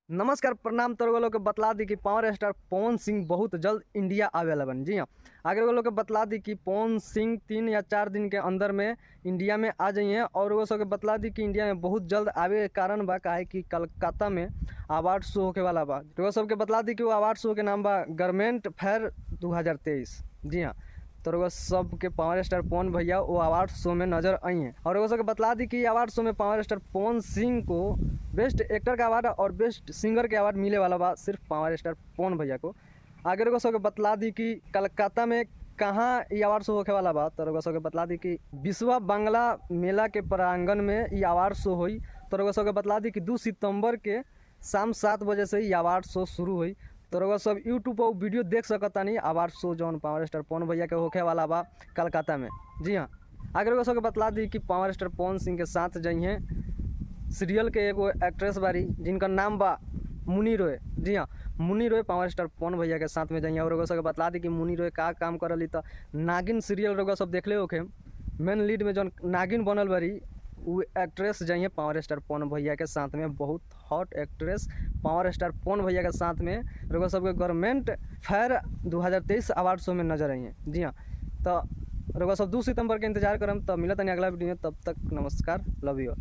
नमस्कार प्रणाम। तो लोग के बतला दी कि पावर स्टार पवन सिंह बहुत जल्द इंडिया आवे वाला बन। जी हाँ, आगे लोग के बतला दी कि पवन सिंह 3 या 4 दिन के अंदर में इंडिया में आ जाइए। और वो सब के बतला दी कि इंडिया में बहुत जल्द आवे के कारण बा काहे कि कलकत्ता में अवार्ड शो होके वाला बा। तो वो सब के बतला दी कि वो अवार्ड शो के नाम बा गारमेंट फेयर 2023। जी हाँ, तो वो सब के पावर स्टार पवन भैया वो अवार्ड शो में नजर आई हैं। और वो सब के बतला दी कि अवार्ड शो में पावर स्टार पवन सिंह को बेस्ट एक्टर का अवार्ड और बेस्ट सिंगर के अवार्ड मिले वाला बा सिर्फ पावर स्टार पवन भैया को। आगे वो सब के बतला दी कि कलकत्ता में कहाँ ये अवार्ड शो होके वाला बा। तो वो सब के बतला दी कि विश्व बांग्ला मेला के प्रांगण में ये अवार्ड शो हुई। तो वो सब के बतला दी कि 2 सितंबर के शाम 7 बजे से ये अवार्ड शो शुरू हुई। तो रउआ सब यूट्यूब पर वीडियो देख सकता नहीं अवार्ड शो जौन पावर स्टार पवन भैया के होखे वाला बा कलकत्ता में। जी हाँ, आगे रउआ सबके बतला दी कि पावर स्टार पवन सिंह के साथ जाइए सीरियल के एगो एक्ट्रेस बारी जिनका नाम बा मुनी रॉय। जी हाँ, मुनी रॉय पावर स्टार पवन भैया के साथ में जाइए। और रउआ सबके बतला दी कि मुनी रॉय का काम करली। तो नागिन सीरियल रउआ सब देखले होखे, मेन लीड में जौन नागिन बनल बारी वो एक्ट्रेस जाइए पावर स्टार पवन भैया के साथ में। बहुत हॉट एक्ट्रेस पावर स्टार पवन भैया के साथ में रउआ सबके गारमेंट फेयर 2023 अवार्ड शो में नजर आई हैं। जी हाँ, तो रउआ सब 2 सितंबर के इंतजार करम। तब मिलत नहीं अगला वीडियो में, तब तक नमस्कार, लव यू।